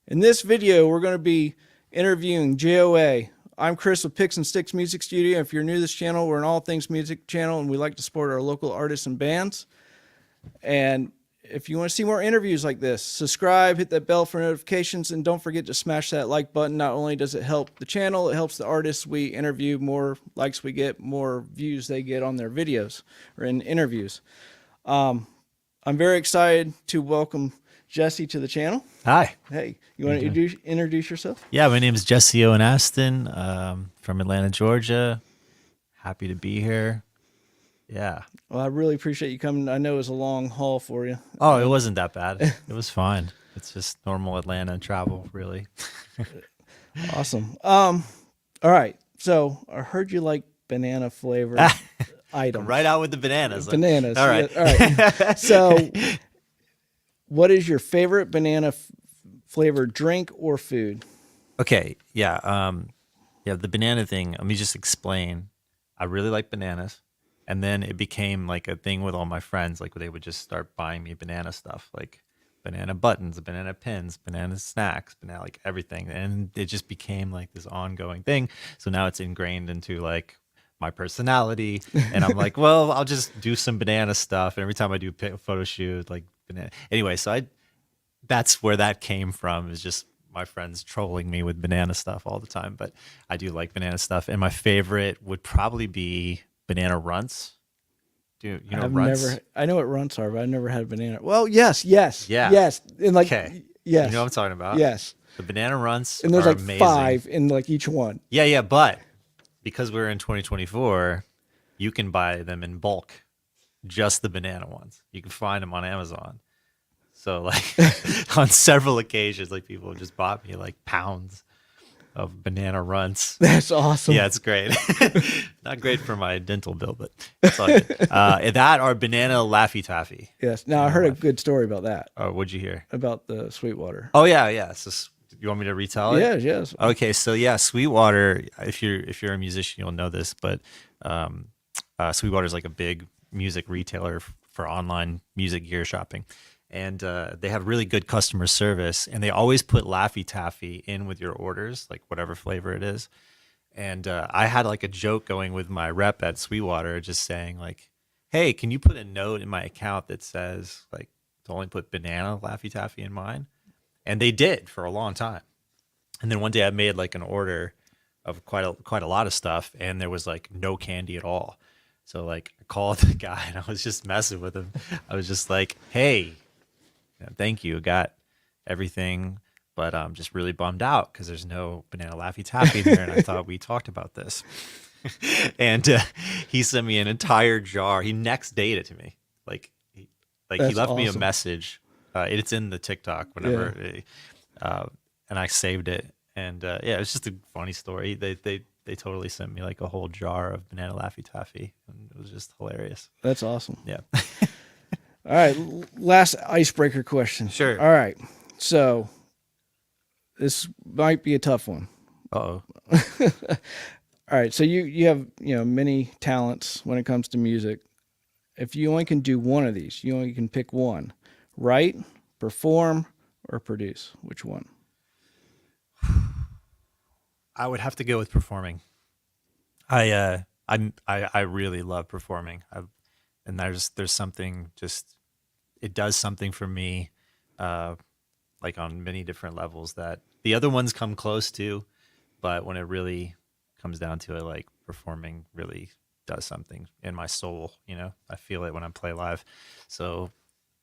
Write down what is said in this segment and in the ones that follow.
In this video, we're going to be interviewing JOA. I'm Chris with Picks and Sticks Music Studio. If you're new to this channel, we're an all things music channel, and we like to support our local artists and bands. And if you want to see more interviews like this, subscribe, hit that bell for notifications, and don't forget to smash that like button. Not only does it help the channel, it helps the artists we interview. More likes we get, more views they get on their videos or in interviews. I'm very excited to welcome Jesse to the channel. Hi. Hey, you want to introduce yourself? Yeah, my name is Jesse Owen Astin, from Atlanta, Georgia. Happy to be here. Yeah. Well, I really appreciate you coming. I know it was a long haul for you. Oh, it wasn't that bad. It was fine. It's just normal Atlanta travel, really. Awesome. All right. So I heard you like banana flavored items. Right out with the bananas. Bananas. All right. Yeah, all right. So what is your favorite banana flavored drink or food? Okay. Yeah. The banana thing. Let me just explain. I really like bananas. And then it became like a thing with all my friends. Like they would just start buying me banana stuff, like banana buttons, banana pins, banana snacks, banana, like everything. And it just became like this ongoing thing. So now it's ingrained into like my personality. And I'm like, well, I'll just do some banana stuff. And every time I do a photo shoot, like banana. Anyway, so that's where that came from, is just my friends trolling me with banana stuff all the time. But I do like banana stuff. And my favorite would probably be banana runts. Do you know runts? I know what runts are, but I've never had a banana. Well, yes. Yeah. Yes. And like, Okay. yes. You know what I'm talking about? Yes. The banana runts And there's are like amazing. 5 in like each one. Yeah, but because we're in 2024, you can buy them in bulk, just the banana ones. You can find them on Amazon. So like on several occasions, like people have just bought me like pounds of banana runts. That's awesome. Yeah, it's great. Not great for my dental bill, but it's all good. That or banana Laffy Taffy. Yes. Now I heard a good story about that. Oh, what'd you hear? About the Sweetwater. Oh yeah. So you want me to retell it? Yes. Okay, so yeah, Sweetwater. If you're a musician, you'll know this, but Sweetwater is like a big music retailer for online music gear shopping. And they have really good customer service, and they always put Laffy Taffy in with your orders, like whatever flavor it is. And I had like a joke going with my rep at Sweetwater, just saying like, hey, can you put a note in my account that says like to only put banana Laffy Taffy in mine? And they did for a long time. And then one day I made like an order of quite a lot of stuff, and there was like no candy at all. So like I called the guy, and I was just messing with him. I was just like, hey, thank you, got everything, but I'm just really bummed out because there's no banana Laffy Taffy there, and I thought we talked about this. And he sent me an entire jar. He next dayed it to me. He left me a message. It's in the TikTok, whenever, and I saved it. And it's just a funny story. They totally sent me like a whole jar of banana Laffy Taffy, and it was just hilarious. That's awesome. Yeah. All right, last icebreaker question. Sure. All right, so this might be a tough one. Uh-oh. All right, so you have many talents when it comes to music. If you only can do one of these, you only can pick one: write, perform, or produce. Which one? I would have to go with performing. I really love performing. And there's something, just it does something for me, like on many different levels that the other ones come close to, but when it really comes down to it, like performing really does something in my soul. I feel it when I play live. So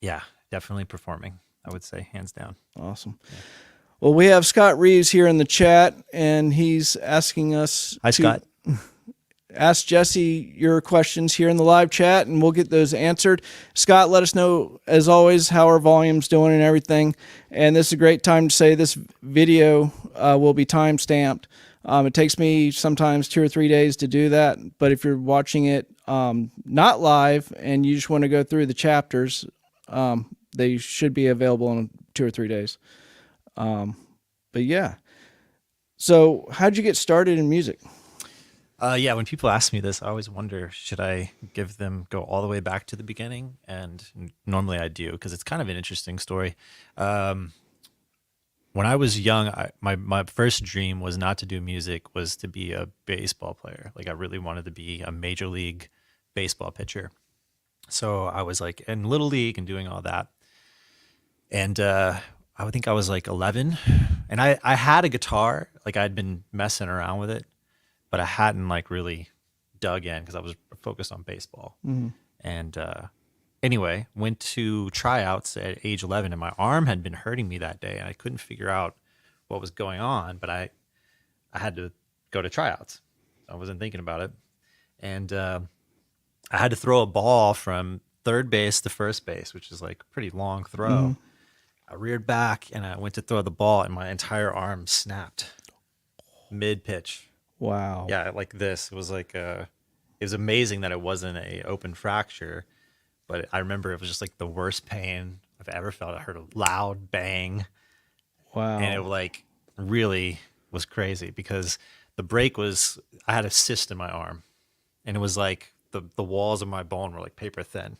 yeah, definitely performing, I would say, hands down. Awesome. Yeah. Well, we have Scott Reeves here in the chat, and he's asking us Scott. Ask Jesse your questions here in the live chat, and we'll get those answered. Scott, let us know, as always, how our volume's doing and everything. And this is a great time to say this video will be time-stamped. It takes me sometimes 2 or 3 days to do that, but if you're watching it not live and you just want to go through the chapters, they should be available in 2 or 3 days. But yeah. So how'd you get started in music? When people ask me this, I always wonder, should I go all the way back to the beginning? And normally I do, because it's kind of an interesting story. when I was young, my first dream was not to do music, was to be a baseball player. Like I really wanted to be a major league baseball pitcher. So I was like in little league and doing all that. And I would think I was like 11, and I had a guitar. Like I'd been messing around with it, but I hadn't like really dug in because I was focused on baseball. And anyway, went to tryouts at age 11, and my arm had been hurting me that day, and I couldn't figure out what was going on. But I had to go to tryouts. I wasn't thinking about it, and I had to throw a ball from third base to first base, which is like a pretty long throw. I reared back and I went to throw the ball, and my entire arm snapped mid pitch. Wow. Yeah, like this. It was like it was amazing that it wasn't a open fracture, but I remember it was just like the worst pain I've ever felt. I heard a loud bang, Wow. and it like really was crazy because the break was, I had a cyst in my arm, and it was like the walls of my bone were like paper thin.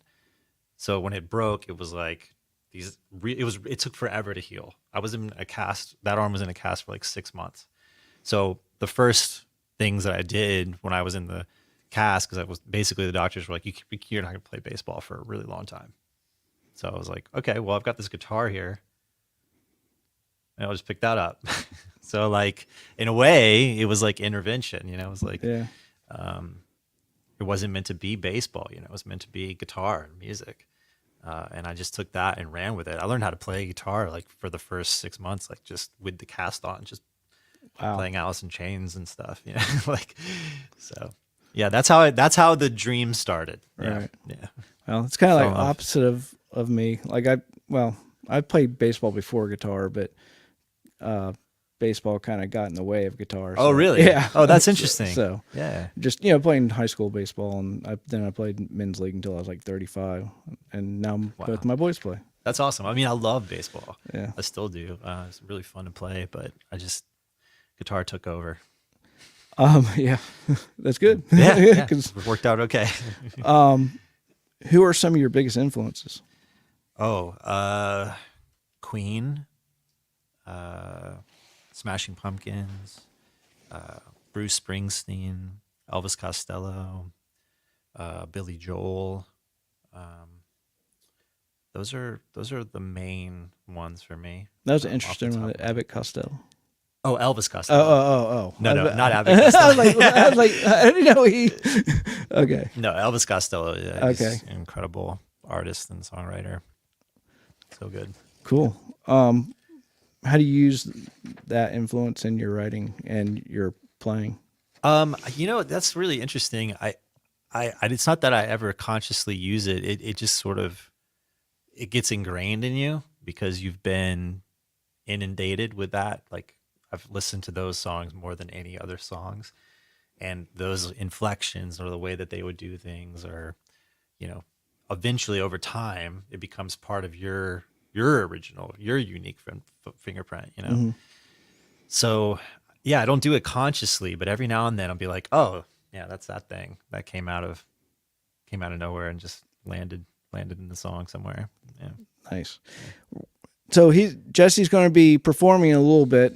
So when it broke, it was like it took forever to heal. I was in a cast. That arm was in a cast for like 6 months. So the first things that I did when I was in the cast, because I was basically, the doctors were like, you're not going to play baseball for a really long time. So I was like, okay, well, I've got this guitar here, and I'll just pick that up. So like in a way, it was like intervention. It was like Yeah. it wasn't meant to be baseball. It was meant to be guitar and music. And I just took that and ran with it. I learned how to play guitar like for the first 6 months, like just with the cast on, just Wow. playing Alice in Chains and stuff. Like so. Yeah, that's how the dream started. Yeah, Right. yeah. Well, it's kind of Fell like in love. opposite of me. Like I played baseball before guitar, but baseball kind of got in the way of guitar. Oh, so- really? Yeah. Oh, that's interesting. So Yeah. just playing high school baseball, and then I played men's league until I was like 35, and now both my boys play. That's awesome. I mean, I love baseball. Yeah. I still do. It's really fun to play, but guitar took over. Yeah, that's good. Yeah. 'Cause, It worked out okay. who are some of your biggest influences? Queen, Smashing Pumpkins, Bruce Springsteen, Elvis Costello, Billy Joel. Those are the main ones for me. That was Off the interesting top one. of my Abbott Costello. Oh, Elvis Costello. Oh. No, I- not Abbott Costello. I was like, I didn't know he. Okay. No, Elvis Costello. Yeah, he's Okay. an incredible artist and songwriter. So good. Cool. How do you use that influence in your writing and your playing? That's really interesting. I it's not that I ever consciously use it. It just sort of, it gets ingrained in you because you've been inundated with that. Like I've listened to those songs more than any other songs, and those inflections or the way that they would do things, or eventually over time it becomes part of your original, your unique fingerprint. So yeah, I don't do it consciously, but every now and then I'll be like, oh yeah, that's that thing that came out of nowhere and just landed in the song somewhere. Yeah. Nice. So Jesse's going to be performing in a little bit,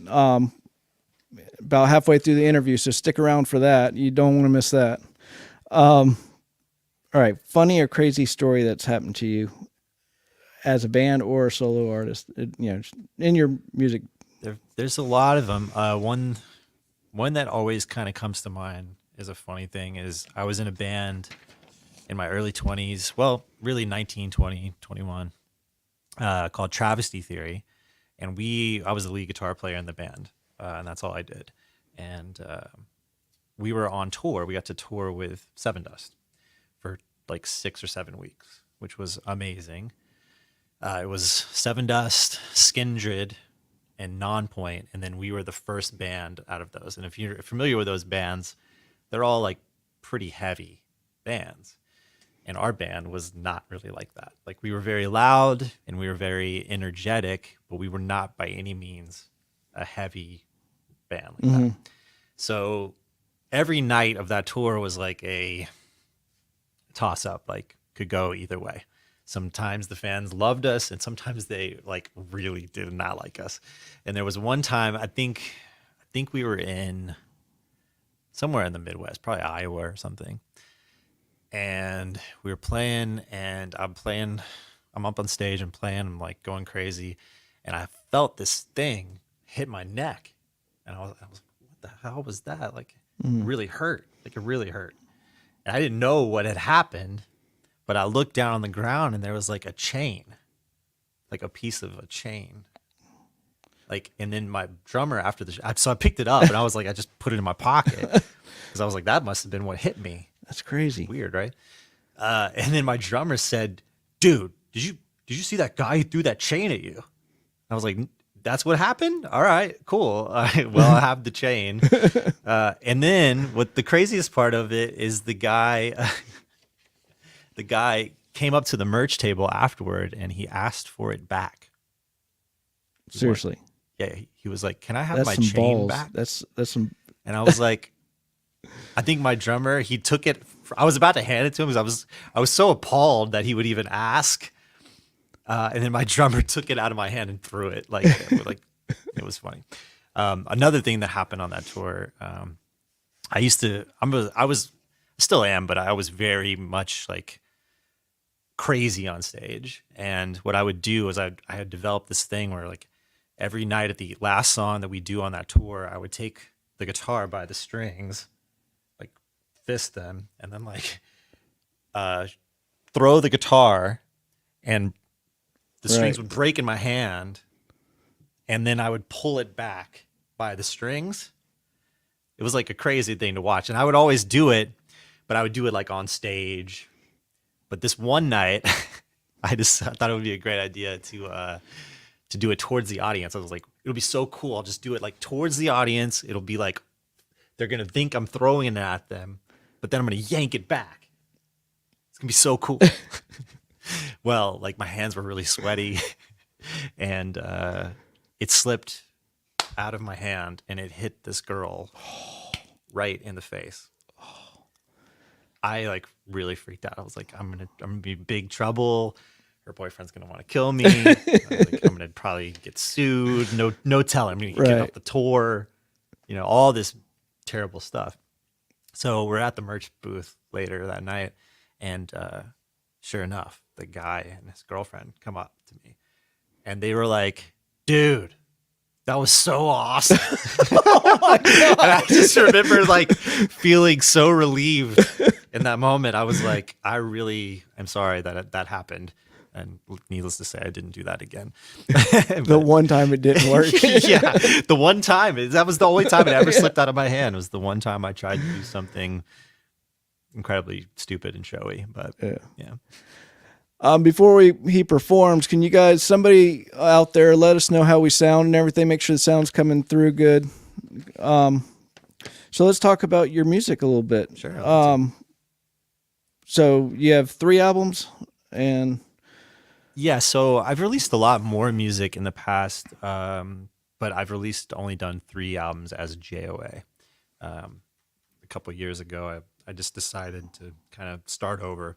about halfway through the interview. So stick around for that. You don't want to miss that. All right. Funny or crazy story that's happened to you as a band or a solo artist, in your music. There's a lot of them. One that always kind of comes to mind is a funny thing is I was in a band in my early 20s, well, really 19, 20, 21, called Travesty Theory. And I was the lead guitar player in the band, and that's all I did. And we were on tour. We got to tour with Seven Dust for like 6 or 7 weeks, which was amazing. It was Seven Dust, Skindred, and Nonpoint, and then we were the first band out of those. And if you're familiar with those bands, they're all like pretty heavy bands. And our band was not really like that. Like we were very loud and we were very energetic, but we were not by any means a heavy band like that. So every night of that tour was like a toss up, like could go either way. Sometimes the fans loved us, and sometimes they like really did not like us. And there was one time I think we were in somewhere in the Midwest, probably Iowa or something. And we were playing, and I'm up on stage and playing, I'm like going crazy, and I felt this thing hit my neck, and I was what the hell was that? Like it really hurt, like it really hurt. And I didn't know what had happened, but I looked down on the ground, and there was like a chain, like a piece of a chain. Like, and then my drummer after so I picked it up, and I was like, I just put it in my pocket because I was like, that must have been what hit me. That's crazy. Weird, right? And then my drummer said, "Dude, did you see that guy who threw that chain at you?" I was like, "That's what happened? All right, cool. All right, well, I have the chain." And then what the craziest part of it is the guy came up to the merch table afterward, and he asked for it back. Seriously. Yeah, he was like, "Can I have That's my some chain balls. back?" That's some. And I was like, I think my drummer, he took it. I was about to hand it to him because I was so appalled that he would even ask. And then my drummer took it out of my hand and threw it. Like it was funny. Another thing that happened on that tour, still am, but I was very much like crazy on stage. And what I would do is I had developed this thing where like every night at the last song that we do on that tour, I would take the guitar by the strings, like fist them, and then like throw the guitar, and the strings would break in my hand, and then I would pull it back by the strings. It was like a crazy thing to watch, and I would always do it, but I would do it like on stage. But this one night, I thought it would be a great idea to do it towards the audience. I was like, it'll be so cool. I'll just do it like towards the audience. It'll be like they're gonna think I'm throwing it at them, but then I'm gonna yank it back. It's gonna be so cool. Well, like my hands were really sweaty, and it slipped out of my hand, and it hit this girl right in the face. I like really freaked out. I was like, I'm gonna be in big trouble. Her boyfriend's gonna want to kill me. I was like, I'm gonna probably get sued. No telling. I'm gonna get kicked off the tour. You know, all this terrible stuff. So we're at the merch booth later that night, and sure enough, the guy and his girlfriend come up to me, and they were like, "Dude, that was so awesome." Oh my God. And I just remember like feeling so relieved in that moment. I was like, I really am sorry that happened. And needless to say, I didn't do that again. The one time it didn't work. Yeah, the one time. That was the only time it ever slipped out of my hand. Was the one time I tried to do something incredibly stupid and showy. But yeah. Before he performs, can you guys, somebody out there, let us know how we sound and everything? Make sure the sound's coming through good. So let's talk about your music a little bit. Sure. So you have 3 albums, and yeah, so I've released a lot more music in the past, but I've only done 3 albums as JOA. A couple of years ago, I just decided to kind of start over.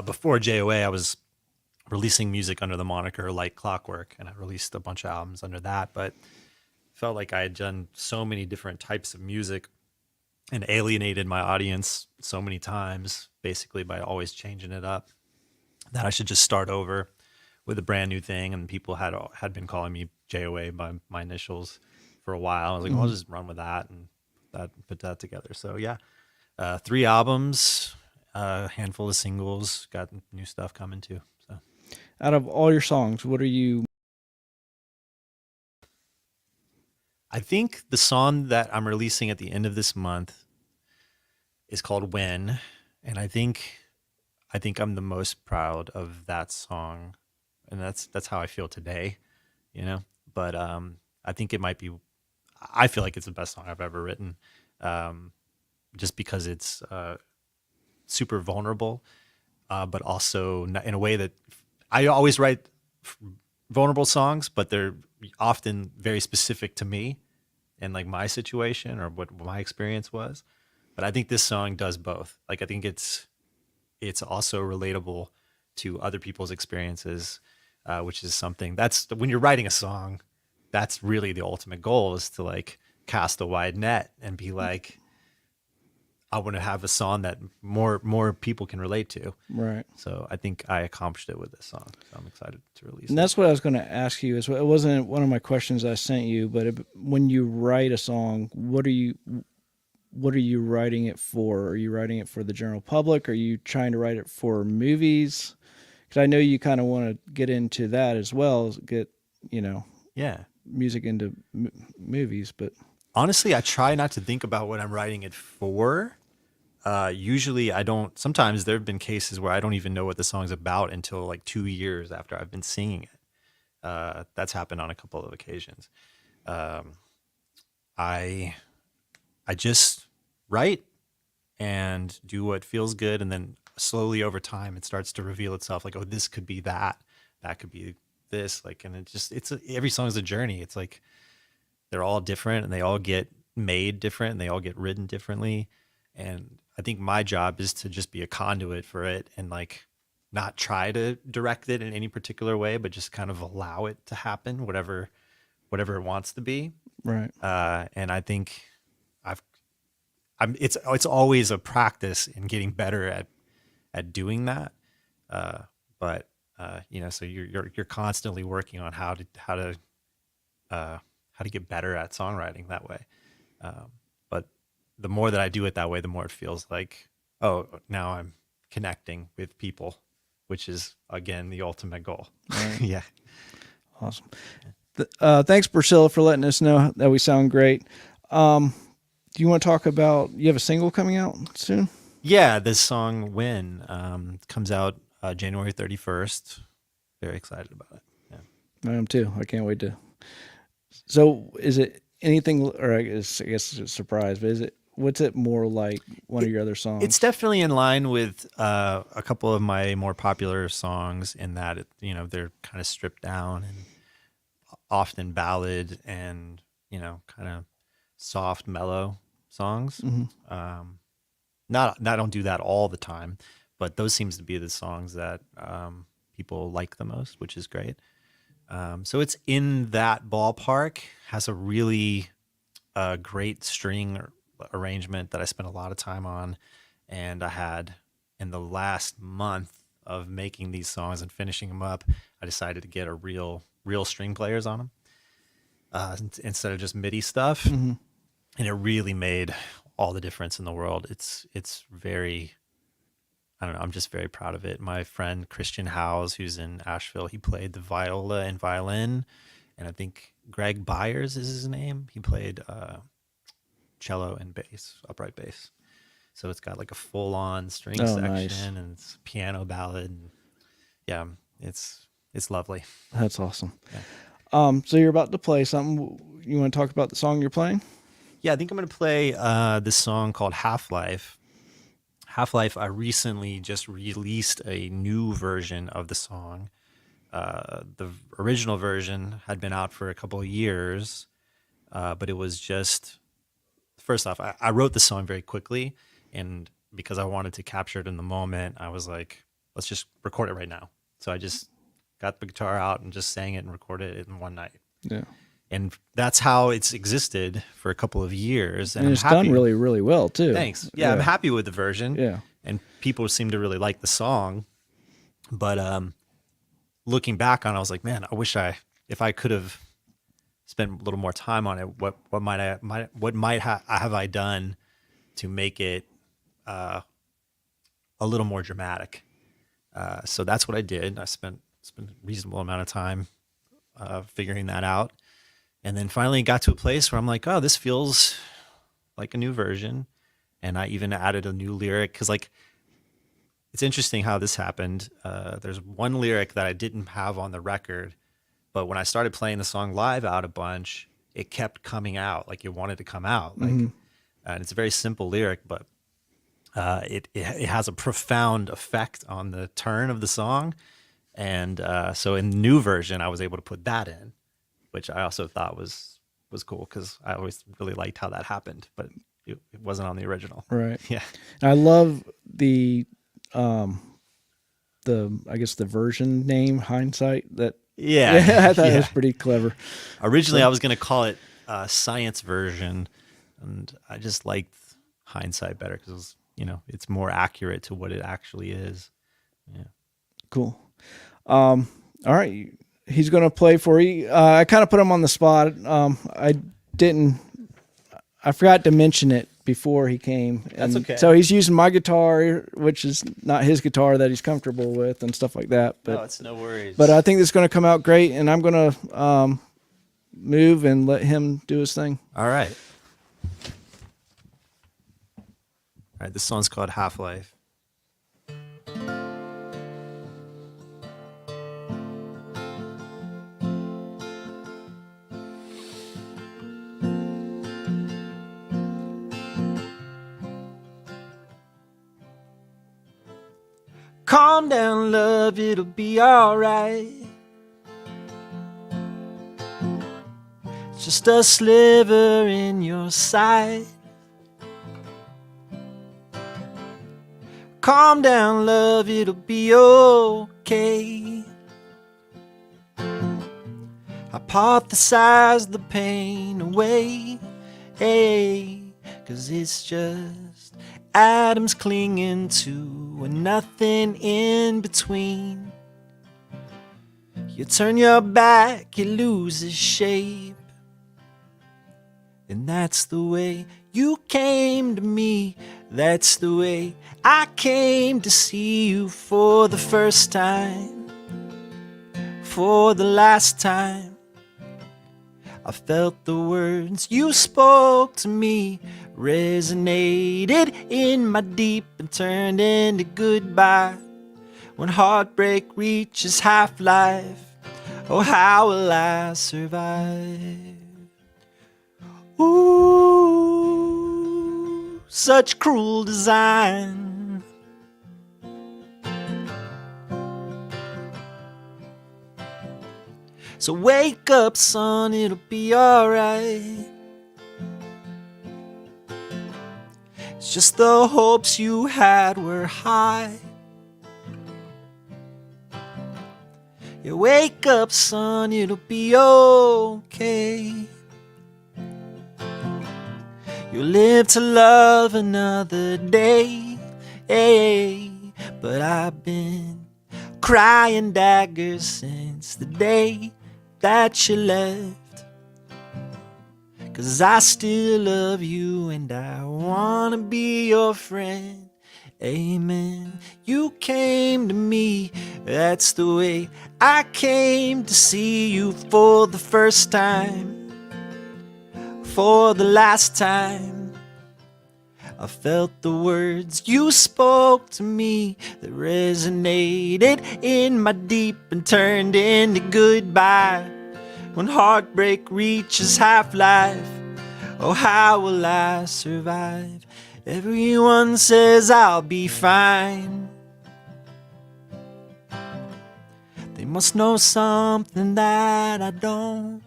Before JOA, I was releasing music under the moniker Like Clockwork, and I released a bunch of albums under that, but felt like I had done so many different types of music and alienated my audience so many times, basically by always changing it up, that I should just start over with a brand new thing. And people had been calling me JOA by my initials for a while. I was like, well, I'll just run with that and put that together. So yeah, 3 albums, a handful of singles, got new stuff coming too. So out of all your songs, what are you? I think the song that I'm releasing at the end of this month is called When, and I think I'm the most proud of that song, and that's how I feel today, you know. But I think it might be. I feel like it's the best song I've ever written, just because it's super vulnerable, but also in a way that I always write vulnerable songs, but they're often very specific to me and like my situation or what my experience was. But I think this song does both. Like I think it's also relatable to other people's experiences, which is something that's when you're writing a song, that's really the ultimate goal, is to like cast a wide net and be like, I want to have a song that more people can relate to. Right. So I think I accomplished it with this song. So I'm excited to release And it. that's what I was going to ask you. It wasn't one of my questions I sent you, but when you write a song, what are you writing it for? Are you writing it for the general public? Are you trying to write it for movies? Because I know you kind of want to get into that as well, get Yeah. music into movies. But Honestly, I try not to think about what I'm writing it for. Usually I don't. Sometimes there have been cases where I don't even know what the song's about until like 2 years after I've been singing it. That's happened on a couple of occasions. I just write and do what feels good, and then slowly over time it starts to reveal itself. Like, oh, this could be that. That could be this. Like, and every song's a journey. It's like they're all different, and they all get made different, and they all get written differently. And I think my job is to just be a conduit for it, and like not try to direct it in any particular way, but just kind of allow it to happen, whatever it wants to be. right. And I think it's always a practice in getting better at doing that. But so you're constantly working on how to get better at songwriting that way. But the more that I do it that way, the more it feels like, oh, now I'm connecting with people, which is again the ultimate goal. Right. Yeah. Awesome. Thanks, Priscilla, for letting us know that we sound great. Do you want to talk about, you have a single coming out soon? Yeah, this song "Win" comes out January 31st. Very excited about it. Yeah. I am too. I can't wait to. So is it anything, or I guess it's a surprise, but what's it more like one of your other songs? It's definitely in line with a couple of my more popular songs in that they're kind of stripped down and often ballad and kind of soft, mellow songs. Mm-hmm. I don't do that all the time, but those seems to be the songs that people like the most, which is great. So it's in that ballpark. Has a really great string arrangement that I spent a lot of time on, and I had in the last month of making these songs and finishing them up, I decided to get a real string players on them instead of just MIDI stuff. Mm-hmm. And it really made all the difference in the world. It's very, I don't know, I'm just very proud of it. My friend Christian Howes, who's in Asheville, he played the viola and violin, and I think Greg Byers is his name. He played cello and bass, upright bass. So it's got like a full-on string section, nice. And it's piano ballad. And yeah, it's lovely. That's awesome. Yeah. So you're about to play something. You want to talk about the song you're playing? Yeah, I think I'm going to play this song called Half-Life. Half-Life, I recently just released a new version of the song. The original version had been out for a couple of years, but it was just, first off, I wrote the song very quickly, and because I wanted to capture it in the moment, I was like, let's just record it right now. So I just got the guitar out and just sang it and recorded it in one night. Yeah. And that's how it's existed for a couple of years. And it's done really, really well, too. Thanks. Yeah, I'm happy with the version. Yeah. And people seem to really like the song. But looking back on it, I was like, man, I wish if I could have spent a little more time on it, what might have I done to make it a little more dramatic? So that's what I did. I spent a reasonable amount of time figuring that out. And then finally got to a place where I'm like, oh, this feels like a new version. And I even added a new lyric because, like, it's interesting how this happened. There's one lyric that I didn't have on the record, but when I started playing the song live out a bunch, it kept coming out like it wanted to come out. Like, and it's a very simple lyric, but it has a profound effect on the turn of the song. And so in the new version, I was able to put that in, which I also thought was cool because I always really liked how that happened, but it wasn't on the original. Right. Yeah. I love the I guess the version name Hindsight. That Yeah. I thought it was pretty clever. Originally, I was going to call it Science Version, and I just liked Hindsight better because it was, it's more accurate to what it actually is. Yeah. Cool. All right. He's going to play for you. I kind of put him on the spot. I forgot to mention it before he came. That's and okay. So he's using my guitar, which is not his guitar that he's comfortable with and stuff like that. But, No, it's no worries. But I think it's going to come out great, and I'm going to move and let him do his thing. All right. All right, this song's called Half-Life. Calm down, love, it'll be alright. It's just a sliver in your sight. Calm down, love, it'll be okay. Hypothesize the pain away, hey, 'cause it's just atoms clinging to a nothing in between. You turn your back, it loses shape. And that's the way you came to me. That's the way I came to see you for the first time. For the last time, I felt the words you spoke to me resonated in my deep and turned into goodbye. When heartbreak reaches half-life, oh, how will I survive? Ooh, such cruel design. So wake up, son, it'll be alright. It's just the hopes you had were high. You wake up, son, it'll be okay. You'll live to love another day, hey. But I've been crying daggers since the day that you left. 'Cause I still love you and I wanna be your friend. Amen. You came to me, that's the way I came to see you for the first time. For the last time, I felt the words you spoke to me that resonated in my deep and turned into goodbye. When heartbreak reaches half-life, oh, how will I survive? Everyone says I'll be fine. They must know something that I don't.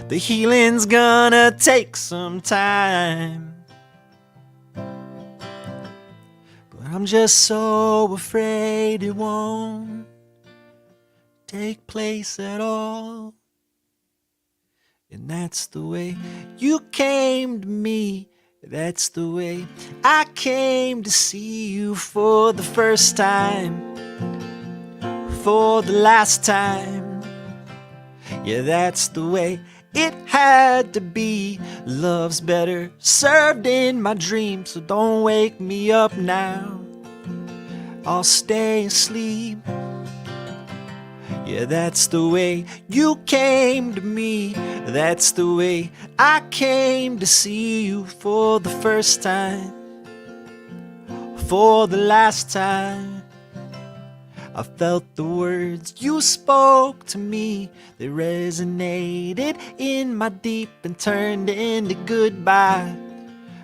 The healing's gonna take some time, but I'm just so afraid it won't take place at all. And that's the way you came to me. That's the way I came to see you for the first time. For the last time. Yeah, that's the way it had to be. Love's better served in my dreams, so don't wake me up now. I'll stay asleep. Yeah, that's the way you came to me. That's the way I came to see you for the first time. For the last time, I felt the words you spoke to me. They resonated in my deep and turned into goodbye.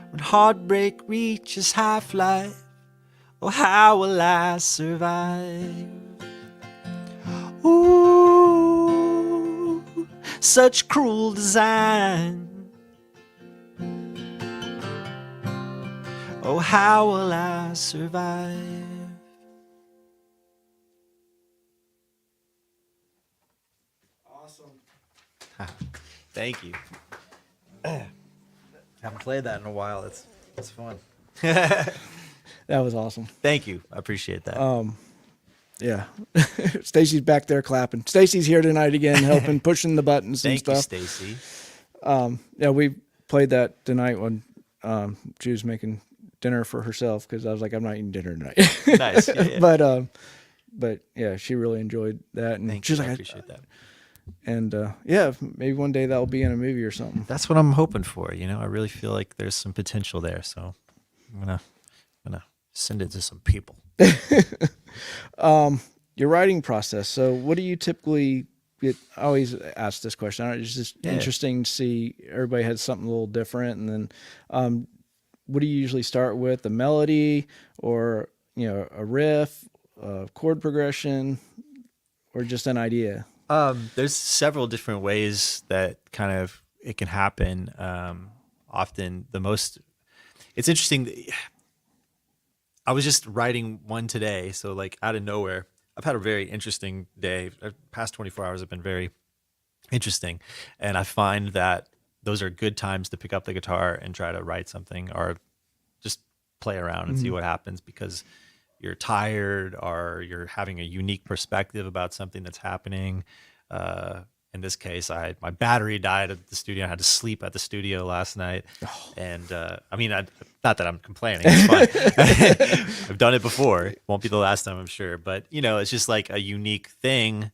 When heartbreak reaches half-life, oh, how will I survive? Ooh, such cruel design. Oh, how will I survive? Awesome. Thank you. Haven't played that in a while. It's fun. That was awesome. Thank you. I appreciate that. Yeah. Stacy's back there clapping. Stacy's here tonight again, helping, pushing the buttons and Thank you, stuff. Stacy. Yeah, we played that tonight when she was making dinner for herself because I was like, I'm not eating dinner tonight. Nice. Yeah. But yeah, she really enjoyed that, and Thank she's you. like, I appreciate that. and yeah, maybe one day that'll be in a movie or something. That's what I'm hoping for. You know, I really feel like there's some potential there. So I'm gonna send it to some people. Your writing process. So, what do you typically get? I always ask this question. It's just interesting to see everybody has something a little different. And then, what do you usually start with? A melody, or a riff, a chord progression, or just an idea? There's several different ways that kind of it can happen. Often it's interesting. I was just writing one today. So like out of nowhere, I've had a very interesting day. The past 24 hours have been very interesting. And I find that those are good times to pick up the guitar and try to write something or just play around and see what happens, because you're tired or you're having a unique perspective about something that's happening. In this case, my battery died at the studio. I had to sleep at the studio last night. And I mean, not that I'm complaining. It's fine. I've done it before. It won't be the last time, I'm sure. But, it's just like a unique thing,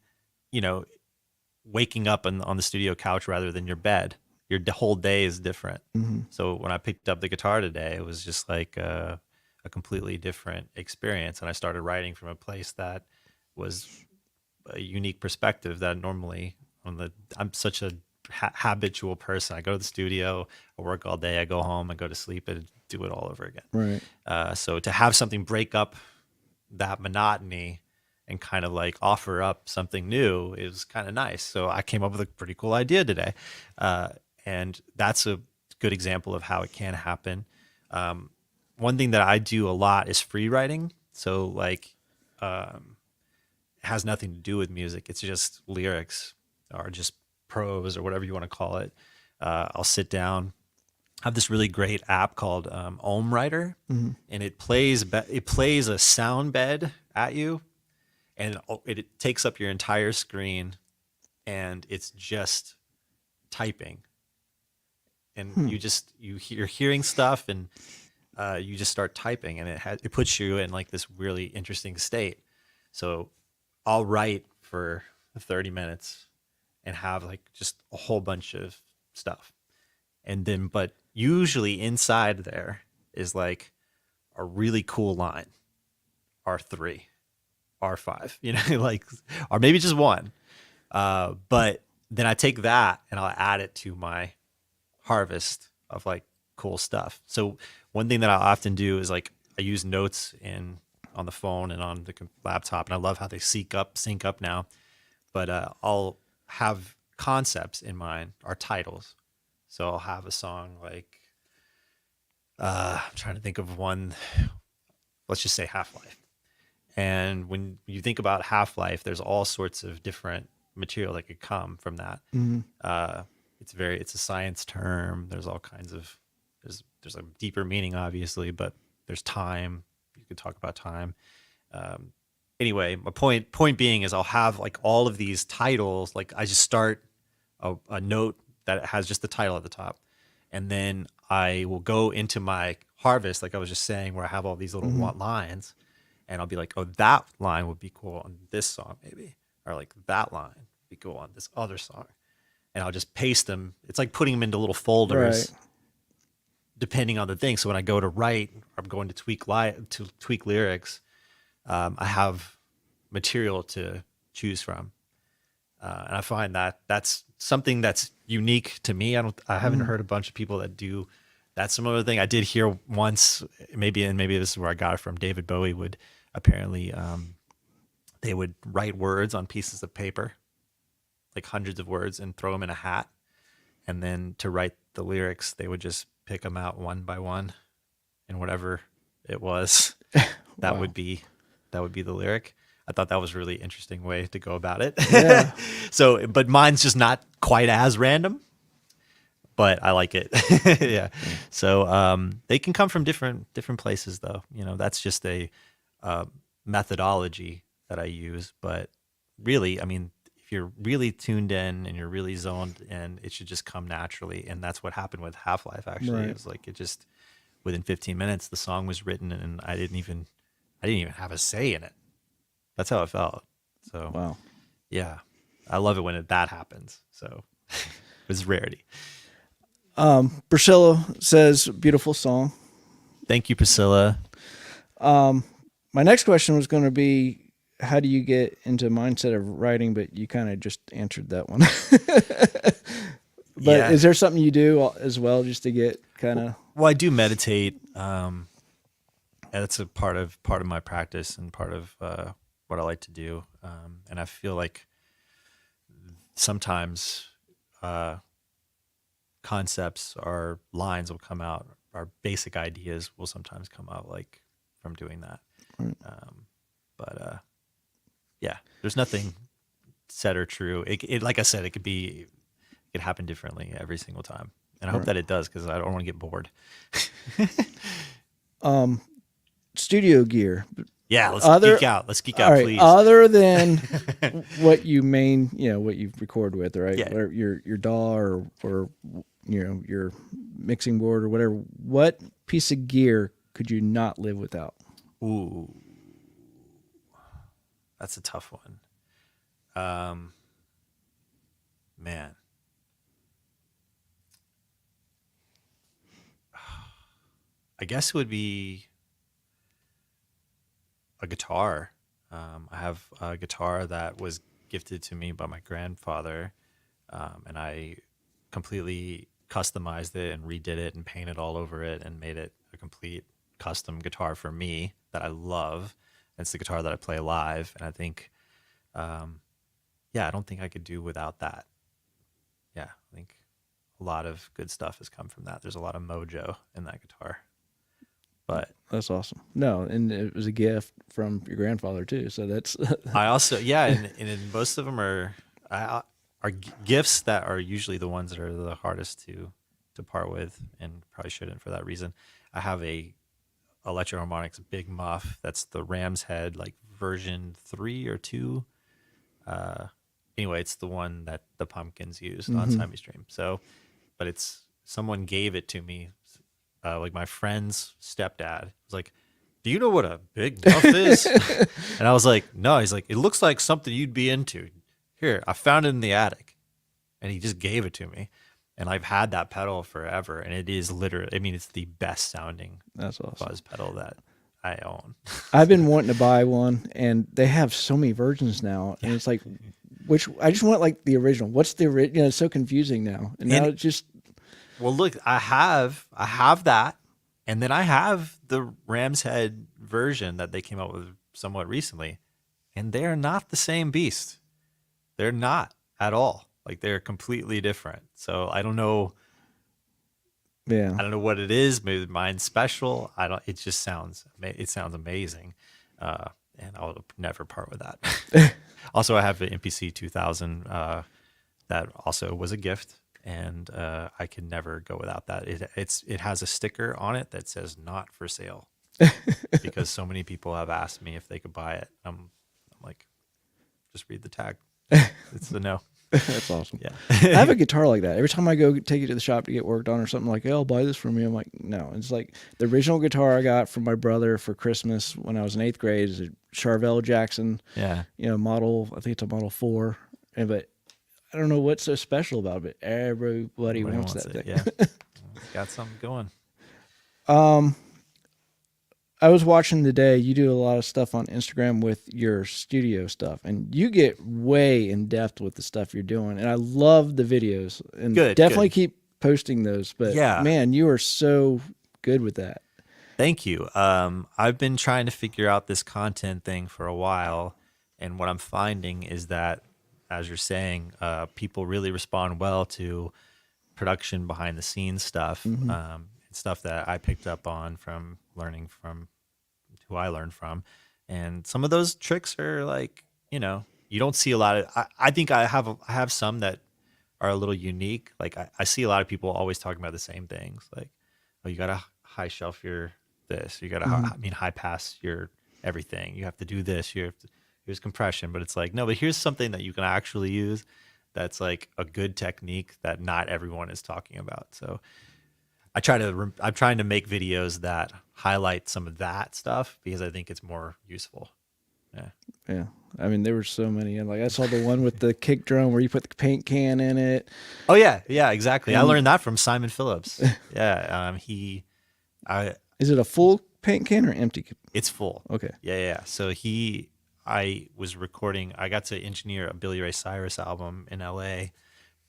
waking up on the studio couch rather than your bed. Your whole day is different. So when I picked up the guitar today, it was just like a completely different experience. And I started writing from a place that was a unique perspective that normally I'm such a habitual person. I go to the studio, I work all day, I go home, I go to sleep and do it all over again. Right. So to have something break up that monotony and kind of like offer up something new is kind of nice. So I came up with a pretty cool idea today. And that's a good example of how it can happen. One thing that I do a lot is free writing. So like, it has nothing to do with music. It's just lyrics or just prose or whatever you want to call it. I'll sit down. I have this really great app called Owen Writer, and it plays a sound bed at you, and it takes up your entire screen, and it's just typing, and you're hearing stuff, and you just start typing, and it puts you in like this really interesting state. So I'll write for 30 minutes and have like just a whole bunch of stuff. And then, but usually inside there is like a really cool line, R3, R5, like, or maybe just one. But then I take that and I'll add it to my harvest of like cool stuff. So one thing that I often do is like I use notes on the phone and on the laptop, and I love how they sync up now. But I'll have concepts in mind, or titles. So I'll have a song like I'm trying to think of one. Let's just say Half-Life. And when you think about Half-Life, there's all sorts of different material that could come from that. It's a science term. There's all kinds of there's a deeper meaning, obviously, but there's time. You could talk about time. Anyway, my point being is I'll have like all of these titles. Like I just start a note that has just the title at the top, and then I will go into my harvest, like I was just saying, where I have all these little lines, and I'll be like, oh, that line would be cool on this song, maybe, or like that line would be cool on this other song, and I'll just paste them. It's like putting them into little folders. Right. Depending on the thing. So when I go to write, I'm going to tweak lyrics. I have material to choose from, and I find that that's something that's unique to me. I haven't heard a bunch of people that do that similar thing. I did hear once, maybe this is where I got it from. David Bowie would apparently they would write words on pieces of paper, like hundreds of words, and throw them in a hat, and then to write the lyrics, they would just pick them out one by one and whatever it was, that would be the lyric. I thought that was a really interesting way to go about it. Yeah. So, but mine's just not quite as random, but I like it. Yeah. So they can come from different places, though. That's just a methodology that I use. But really, I mean, if you're really tuned in and you're really zoned in, it should just come naturally. And that's what happened with Half-Life. Actually, Right. it was like it just within 15 minutes the song was written, and I didn't even have a say in it. That's how it felt. So Wow. yeah, I love it when that happens. So it's rarity. Priscilla says, beautiful song. Thank you, Priscilla. My next question was going to be, how do you get into mindset of writing? But you kind of just answered that one. But Yeah. is there something you do as well just to get kind of? Well, I do meditate. That's a part of my practice and part of what I like to do. And I feel like sometimes concepts or lines will come out, our basic ideas will sometimes come out like from doing that. Right. But yeah, there's nothing set or true. It like I said, it could happen differently every single time. And I hope that it does, because I don't want to get bored. Studio gear. Yeah, let's geek out. Let's geek All out, right, please. other than what you what you record with, right? Yeah. Or your DAW or your mixing board or whatever. What piece of gear could you not live without? Ooh, that's a tough one. Man. I guess it would be a guitar. I have a guitar that was gifted to me by my grandfather, and I completely customized it and redid it and painted all over it and made it a complete custom guitar for me that I love. And it's the guitar that I play live, and I think, I don't think I could do without that. Yeah, I think a lot of good stuff has come from that. There's a lot of mojo in that guitar. But That's awesome. No, and it was a gift from your grandfather too. So that's I also, and most of them are gifts that are usually the ones that are the hardest to part with, and probably shouldn't for that reason. I have a Electro-Harmonix Big Muff. That's the Ram's Head, like version 3 or 2. Anyway, it's the one that the Pumpkins used on Semi Stream. So, but someone gave it to me. Like my friend's stepdad was like, "Do you know what a Big Muff is?" And I was like, "No." He's like, "It looks like something you'd be into. Here, I found it in the attic." And he just gave it to me. And I've had that pedal forever. And it is literally, I mean, it's the best sounding That's awesome. fuzz pedal that I own. I've been wanting to buy one, and they have so many versions now, and it's like, which I just want like the original. What's the original? It's so confusing now, and now it's just. Well, look, I have that, and then I have the Ram's Head version that they came out with somewhat recently, and they are not the same beast. They're not at all. Like, they're completely different. So I don't know. Yeah. I don't know what it is. Maybe mine's special. It just sounds amazing, and I'll never part with that. Also, I have the MPC 2000 that also was a gift. And I can never go without that. It has a sticker on it that says "not for sale," because so many people have asked me if they could buy it. I'm like, just read the tag. It's a no. That's awesome. Yeah. I have a guitar like that. Every time I go take it to the shop to get worked on or something, like, "Hey, I'll buy this for me." I'm like, no. It's like the original guitar I got from my brother for Christmas when I was in 8th grade is a Charvel Jackson. Yeah. Model. I think it's a Model 4. But I don't know what's so special about it. Everybody wants that thing. Yeah. It's got something going. I was watching today. You do a lot of stuff on Instagram with your studio stuff, and you get way in depth with the stuff you're doing. And I love the videos. And definitely keep posting those. But man, you are so good with that. Thank you. I've been trying to figure out this content thing for a while, and what I'm finding is that, as you're saying, people really respond well to production behind the scenes stuff. It's stuff that I picked up on from learning from who I learned from. And some of those tricks are like, you don't see a lot of, I think I have some that are a little unique. Like I see a lot of people always talking about the same things. Like, oh, you got to high shelf your this, you got to, high pass your everything. You have to do this. Here's compression, but it's like, no, but here's something that you can actually use. That's like a good technique that not everyone is talking about. So I'm trying to make videos that highlight some of that stuff because I think it's more useful. Yeah. Yeah. I mean, there were so many. And like I saw the one with the kick drum where you put the paint can in it. Oh yeah. Yeah, exactly. I And learned that from Simon Phillips. Yeah. is it a full paint can or empty? It's full. Okay. Yeah. So I was recording, I got to engineer a Billy Ray Cyrus album in LA a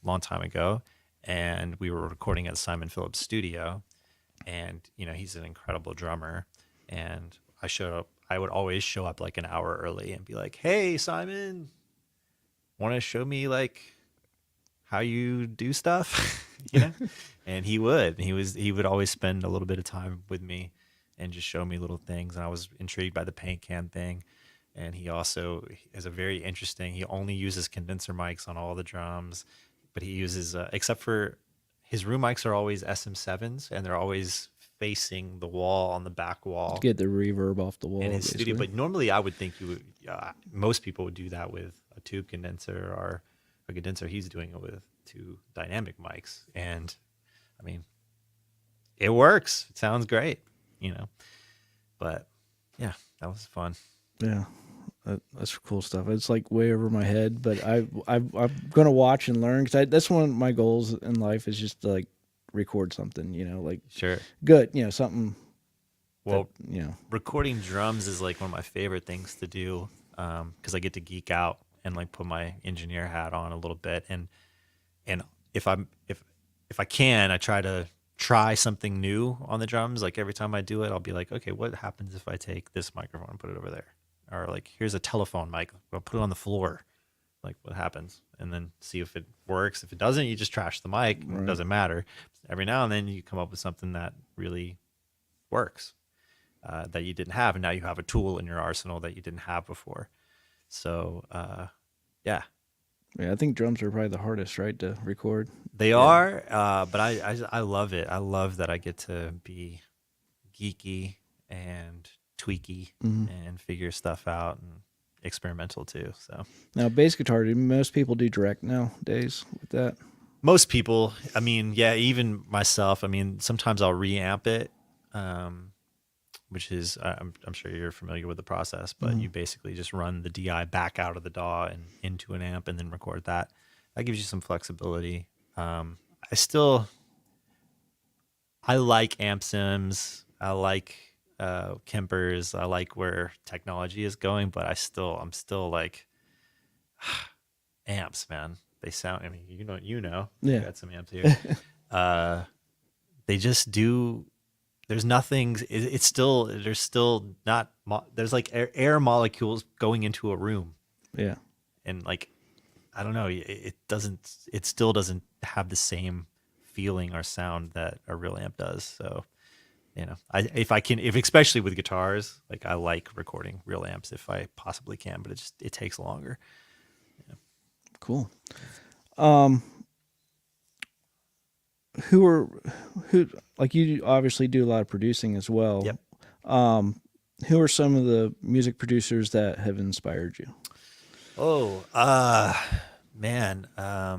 long time ago. And we were recording at Simon Phillips' studio. And, he's an incredible drummer. And I would always show up like an hour early and be like, hey, Simon, want to show me like how you do stuff? And he would always spend a little bit of time with me and just show me little things. And I was intrigued by the paint can thing. And he also is he only uses condenser mics on all the drums, but he uses, except for his room mics are always SM7s and they're always facing the wall on the back wall. Get the reverb off the wall. In his studio. But normally I would think most people would do that with a tube condenser or a condenser. He's doing it with two dynamic mics. And I mean, it works. It sounds great, but yeah, that was fun. Yeah. That's cool stuff. It's like way over my head, but I'm going to watch and learn because that's one of my goals in life is just to like record something, like Sure. good, something. Well, that, recording drums is like one of my favorite things to do because I get to geek out and like put my engineer hat on a little bit. And if I can, I try something new on the drums. Like every time I do it, I'll be like, okay, what happens if I take this microphone and put it over there? Or like, here's a telephone mic. I'll put it on the floor. Like, what happens? And then see if it works. If it doesn't, you just trash the mic. Right. It doesn't matter. Every now and then you come up with something that really works that you didn't have. And now you have a tool in your arsenal that you didn't have before. So, yeah. Yeah, I think drums are probably the hardest, right, to record. They are, but I love it. I love that I get to be geeky and tweaky and figure stuff out and experimental too. So now bass guitar, do most people do direct nowadays with that? Most people, I mean, yeah, even myself. I mean, sometimes I'll reamp it, which is I'm sure you're familiar with the process, but you basically just run the DI back out of the DAW and into an amp and then record that. That gives you some flexibility. I like amp sims. I like Kempers. I like where technology is going, but I'm still like amps, man. They sound. I mean, yeah. You got some amps here. They just do. There's nothing. It's still. There's still not. There's like air molecules going into a room. Yeah. And like, I don't know. It doesn't. It still doesn't have the same feeling or sound that a real amp does. So. If especially with guitars, like I like recording real amps if I possibly can, but it takes longer. Yeah. Cool. Who like you obviously do a lot of producing as well. Yep. Who are some of the music producers that have inspired you? Oh, man. I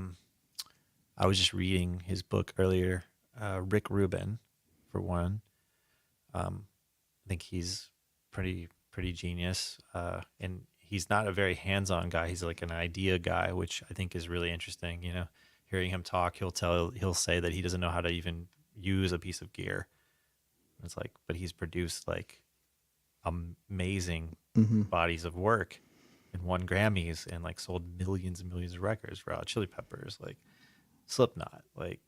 was just reading his book earlier. Rick Rubin, for one. I think he's pretty genius, and he's not a very hands-on guy. He's like an idea guy, which I think is really interesting. Hearing him talk, he'll say that he doesn't know how to even use a piece of gear. It's like, but he's produced like amazing bodies of work and won Grammys and like sold millions and millions of records for Red Hot Chili Peppers, like Slipknot, like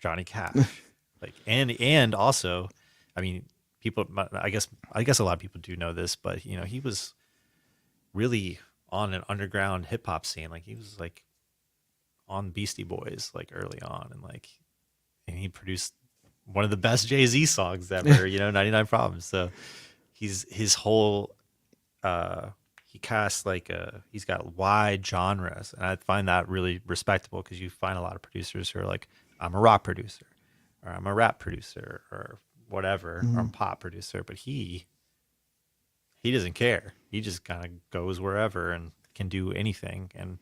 Johnny Cash, like and also. I mean, people. I guess a lot of people do know this, but he was really on an underground hip hop scene. Like he was like on Beastie Boys like early on, and he produced one of the best Jay-Z songs ever, 99 Problems. So his whole, he casts he's got wide genres, and I find that really respectable, because you find a lot of producers who are like, I'm a rock producer, or I'm a rap producer, or whatever, or I'm a pop producer, but he doesn't care. He just kind of goes wherever and can do anything, and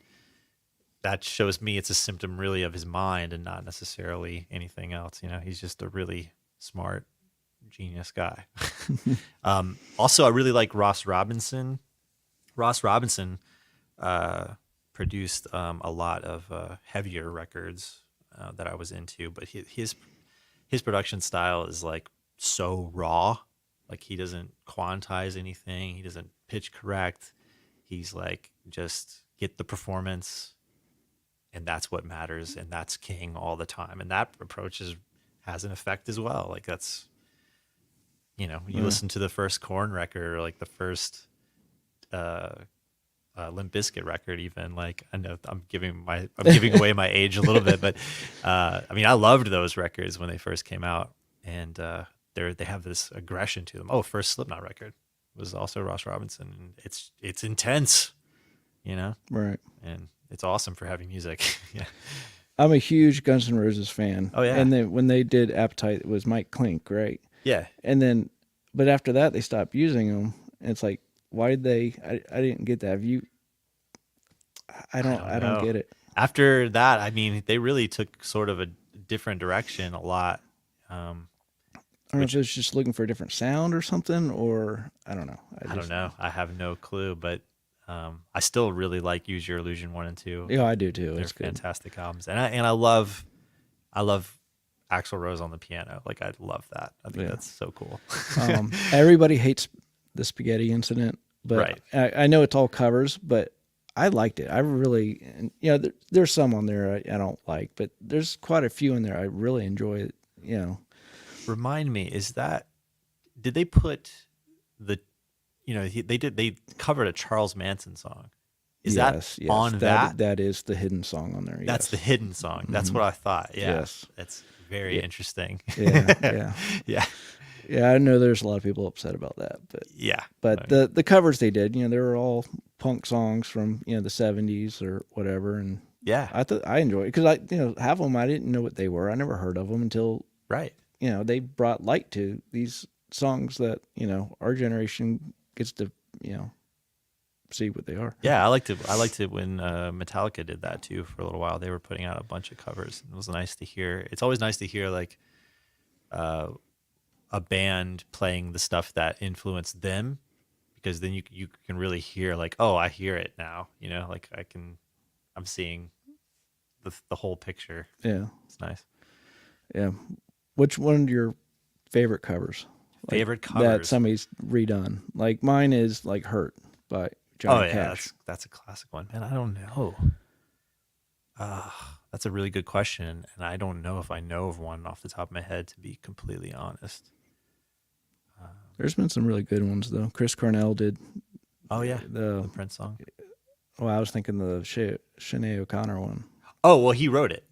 that shows me it's a symptom really of his mind and not necessarily anything else. He's just a really smart, genius guy. Also, I really like Ross Robinson. Ross Robinson produced a lot of heavier records that I was into, but his production style is like so raw. Like, he doesn't quantize anything. He doesn't pitch correct. He's like, just get the performance, and that's what matters, and that's king all the time. And that approach has an effect as well. Like, that's, you listen to the first Korn record, or like the first Limp Bizkit record, even. Like, I know I'm giving away my age a little bit, but I mean, I loved those records when they first came out, and they have this aggression to them. Oh, first Slipknot record was also Ross Robinson, and it's intense, Right. and it's awesome for heavy music. Yeah. I'm a huge Guns N' Roses fan. Oh, yeah. And then when they did Appetite, it was Mike Klink, right? Yeah. And then, but after that, they stopped using them. And it's like, why did they? I didn't get that. I don't get it. After that, I mean, they really took sort of a different direction a lot. I don't know if it was just looking for a different sound or something, or I don't know. I don't know. I have no clue, but I still really like Use Your Illusion 1 and 2. Yeah, I do too. They're It's good. fantastic albums, and I love Axl Rose on the piano. Like, I love that. I think that's so cool. Everybody hates the Spaghetti Incident, but right. I know it's all covers, but I liked it. I really, there's some on there I don't like, but there's quite a few in there I really enjoy it. Remind me, did they put they covered a Charles Manson song? Is yes, that on that? That is the hidden song on there. That's the hidden song. That's what I thought. Yeah. Yes. That's very interesting. Yeah. Yeah. Yeah, I know there's a lot of people upset about that, but yeah. But the covers they did, they were all punk songs from the 70s or whatever, and yeah, I enjoy it because half of them I didn't know what they were. I never heard of them until right. They brought light to these songs that our generation gets to see what they are. Yeah, I liked it when Metallica did that too for a little while. They were putting out a bunch of covers. It was nice to hear. It's always nice to hear like a band playing the stuff that influenced them, because then you can really hear like, oh, I hear it now. Like I'm seeing the whole picture. Yeah, it's nice. Yeah, which one of your favorite covers? Favorite covers that somebody's redone? Like mine is like "Hurt" by Johnny Cash. That's a classic one, man. I don't know. That's a really good question, and I don't know if I know of one off the top of my head, to be completely honest. There's been some really good ones though. Chris Cornell did. Oh yeah, the Prince song. Well, I was thinking the Sinead O'Connor one. Oh well, he wrote it.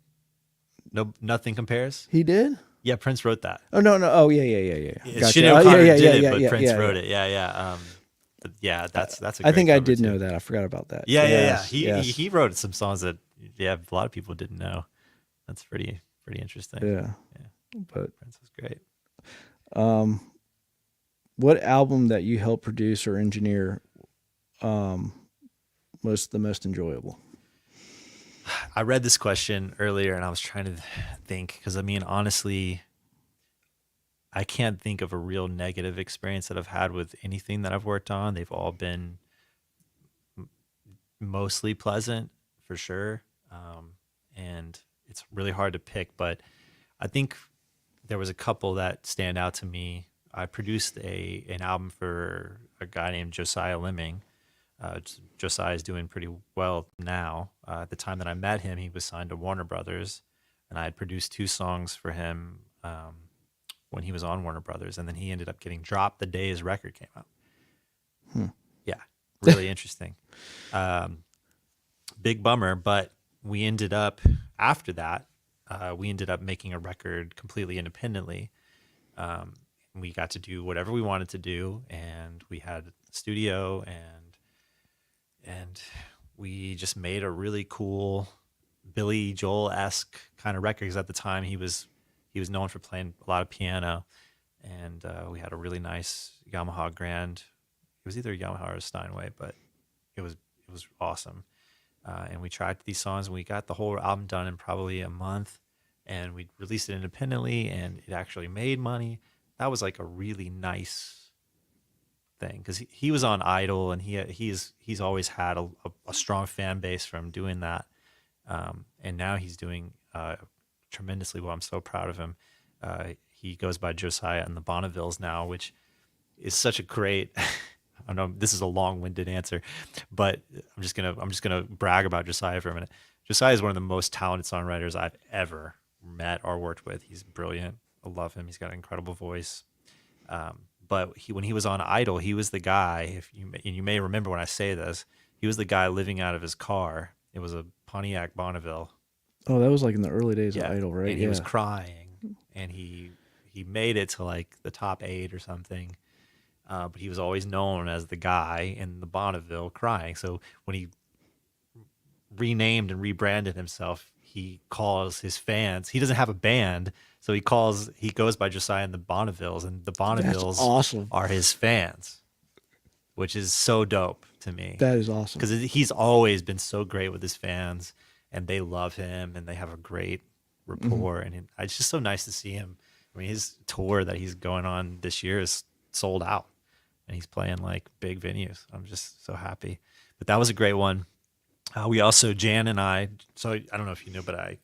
No, Nothing Compares. He did. Yeah, Prince wrote that. Oh no. Oh yeah. Gotcha. Sinead O'Connor did it, but Prince wrote it. Yeah. But yeah, that's a great I think I did too. know that. I forgot about that. Yeah. He wrote some songs that a lot of people didn't know. That's pretty interesting. Yeah. But Prince was great. What album that you helped produce or engineer was the most enjoyable? I read this question earlier and I was trying to think, because I mean, honestly, I can't think of a real negative experience that I've had with anything that I've worked on. They've all been mostly pleasant, for sure. And it's really hard to pick, but I think there was a couple that stand out to me. I produced an album for a guy named Josiah Limming. Josiah is doing pretty well now. At the time that I met him, he was signed to Warner Brothers, and I had produced 2 songs for him when he was on Warner Brothers, and then he ended up getting dropped the day his record came out. Yeah, really interesting. Big bummer, but we ended up, after that, we ended up making a record completely independently. We got to do whatever we wanted to do, and we had a studio, and we just made a really cool Billy Joel-esque kind of record. Because at the time he was known for playing a lot of piano, and we had a really nice Yamaha Grand. It was either a Yamaha or a Steinway, but it was awesome. And we tried these songs, and we got the whole album done in probably a month, and we released it independently, and it actually made money. That was like a really nice thing, because he was on Idol, and he's always had a strong fan base from doing that, and now he's doing tremendously well. I'm so proud of him. He goes by Josiah and the Bonnevilles now, which is such a great. I know this is a long-winded answer, but I'm just gonna brag about Josiah for a minute. Josiah is one of the most talented songwriters I've ever met or worked with. He's brilliant. I love him. He's got an incredible voice. But when he was on Idol, he was the guy. And you may remember when I say this, he was the guy living out of his car. It was a Pontiac Bonneville. Oh, that was like in the early days of Idol, right? And he was crying, and he made it to like the top 8 or something. But he was always known as the guy in the Bonneville crying. So when he renamed and rebranded himself, he calls his fans. He doesn't have a band, so he goes by Josiah and the Bonnevilles, and the Bonnevilles awesome. are his fans, which is so dope to me. That is awesome. Because he's always been so great with his fans, and they love him, and they have a great rapport. And it's just so nice to see him. I mean, his tour that he's going on this year is sold out, and he's playing like big venues. I'm just so happy. But that was a great one. We also, Jan and I, so I don't know if you know, but I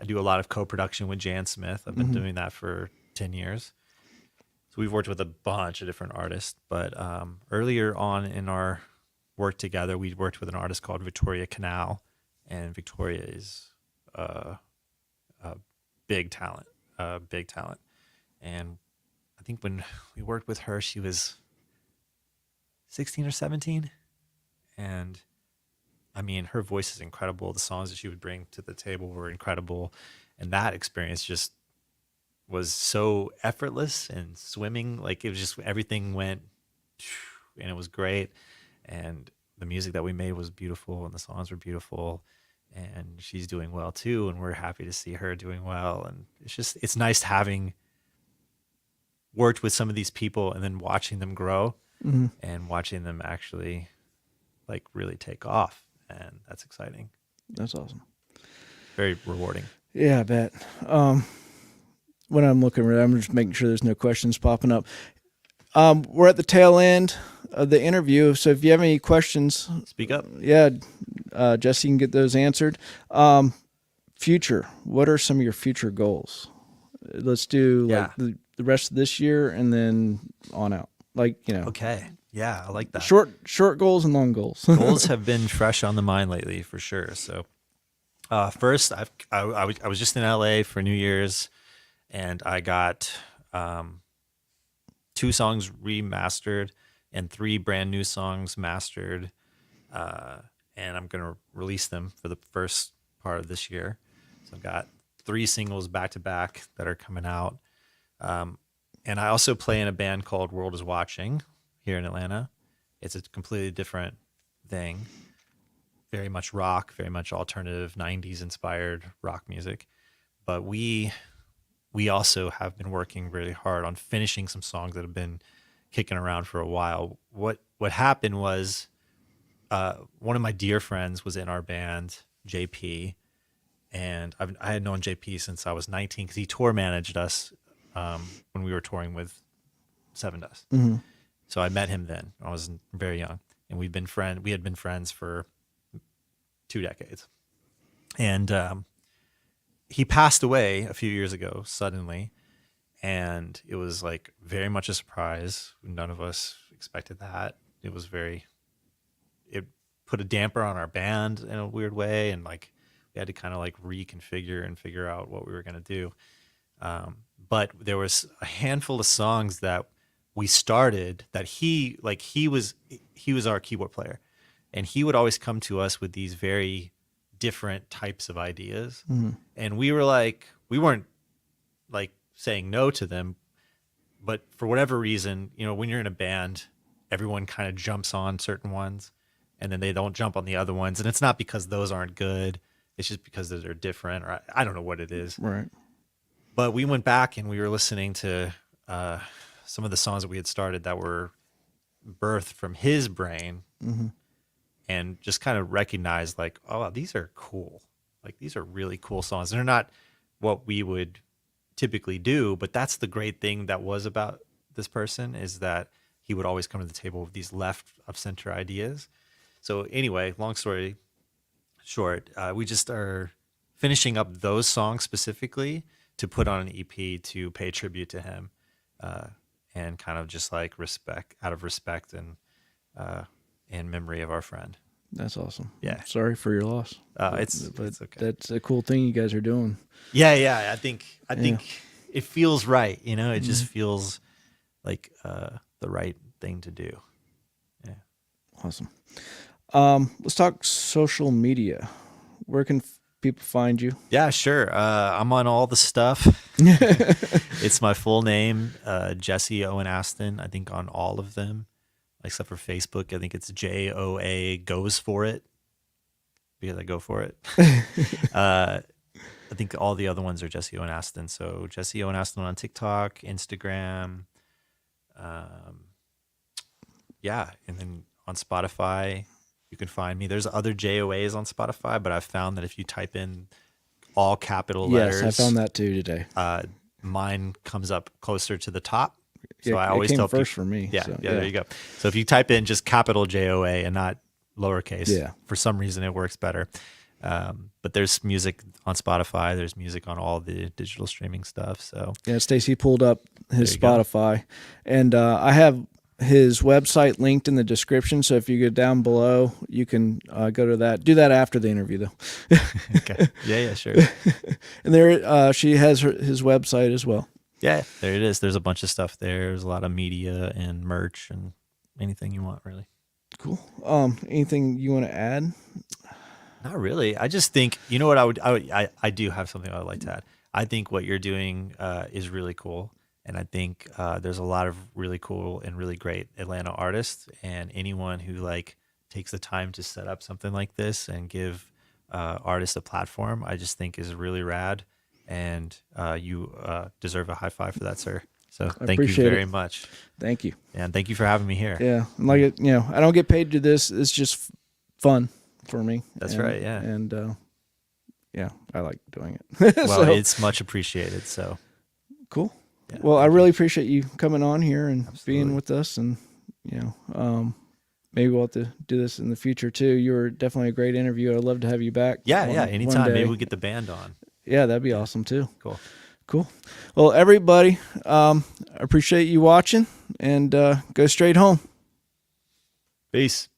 do a lot of co-production with Jan Smith. I've been doing that for 10 years. So we've worked with a bunch of different artists. But earlier on in our work together, we worked with an artist called Victoria Canal. And Victoria is a big talent, And I think when we worked with her, she was 16 or 17. And I mean, her voice is incredible. The songs that she would bring to the table were incredible. And that experience just was so effortless and swimming. Like, it was just, everything went, and it was great. And the music that we made was beautiful, and the songs were beautiful. And she's doing well too. And we're happy to see her doing well. And it's nice having worked with some of these people and then watching them grow and watching them actually like really take off. And that's exciting. That's awesome. Very rewarding. Yeah, I bet. When I'm looking around, I'm just making sure there's no questions popping up. We're at the tail end of the interview, so if you have any questions, speak up. Yeah, Jesse can get those answered. Future, what are some of your future goals? Let's do like the rest of this year and then on out. Like, you know. Okay. Yeah, I like that. Short goals and long goals. Goals have been fresh on the mind lately, for sure. So, first, I was just in LA for New Year's, and I got 2 songs remastered and 3 brand new songs mastered, and I'm gonna release them for the first part of this year. So I've got 3 singles back to back that are coming out, and I also play in a band called World Is Watching here in Atlanta. It's a completely different thing. Very much rock, very much alternative 90s inspired rock music. But we also have been working really hard on finishing some songs that have been kicking around for a while. What happened was one of my dear friends was in our band, JP, and I had known JP since I was 19 because he tour managed us when we were touring with Seven Dust. So I met him then. I was very young, and we had been friends for 2 decades. And he passed away a few years ago suddenly, and it was like very much a surprise. None of us expected that. It put a damper on our band in a weird way, and like we had to kind of like reconfigure and figure out what we were going to do. But there was a handful of songs that we started that he was our keyboard player, and he would always come to us with these very different types of ideas. And we weren't like saying no to them, but for whatever reason, when you're in a band, everyone kind of jumps on certain ones and then they don't jump on the other ones. And it's not because those aren't good. It's just because they're different, or I don't know what it is. Right. But we went back and we were listening to some of the songs that we had started that were birthed from his brain, and just kind of recognized like, oh, these are cool. Like, these are really cool songs. They're not what we would typically do, but that's the great thing that was about this person, is that he would always come to the table with these left of center ideas. So anyway, long story short, we just are finishing up those songs specifically to put on an EP to pay tribute to him, and kind of just like out of respect and in memory of our friend. That's awesome. Yeah. Sorry for your loss. It's okay. That's a cool thing you guys are doing. Yeah. I think it feels right. It just feels like the right thing to do. Yeah. Awesome. Let's talk social media. Where can people find you? Yeah, sure. I'm on all the stuff. It's my full name, Jesse Owen Astin. I think on all of them, except for Facebook. I think it's JOA goes for it, because I go for it. I think all the other ones are Jesse Owen Astin. So Jesse Owen Astin on TikTok, Instagram. Yeah. And then on Spotify, you can find me. There's other JOAs on Spotify, but I've found that if you type in all capital letters, yes, I found that too today. Mine comes up closer to the top. So Yeah, I always it came tell first people, for me. Yeah, so, there you go. So if you type in just capital JOA and not lowercase, for some reason it works better. But there's music on Spotify. There's music on all the digital streaming stuff. So yeah, Stacy pulled up his There you Spotify, and I have his website linked in the description. So if you go down below, you can go to that. Do that after the interview, though. okay. Yeah, sure. And there, she has his website as well. Yeah, there it is. There's a bunch of stuff there. There's a lot of media and merch and anything you want, really. Cool. Anything you want to add? Not really. I just think, you know what I do have something I would like to add. I think what you're doing is really cool. And I think there's a lot of really cool and really great Atlanta artists, and anyone who like takes the time to set up something like this and give artists a platform, I just think is really rad. And you deserve a high five for that, sir. So thank you very much. Thank you. And thank you for having me here. Yeah. Like, I don't get paid to do this. It's just fun for me. That's right. Yeah. And yeah, I like doing it. Well, it's much appreciated. So cool. Yeah, well, I really appreciate you coming on here and Absolutely. being with us, and maybe we'll have to do this in the future too. You were definitely a great interview. I'd love to have you back. Yeah. Anytime. Maybe we'll get the band on. Yeah, that'd be awesome too. Cool. Well, everybody, I appreciate you watching, and go straight home. Peace.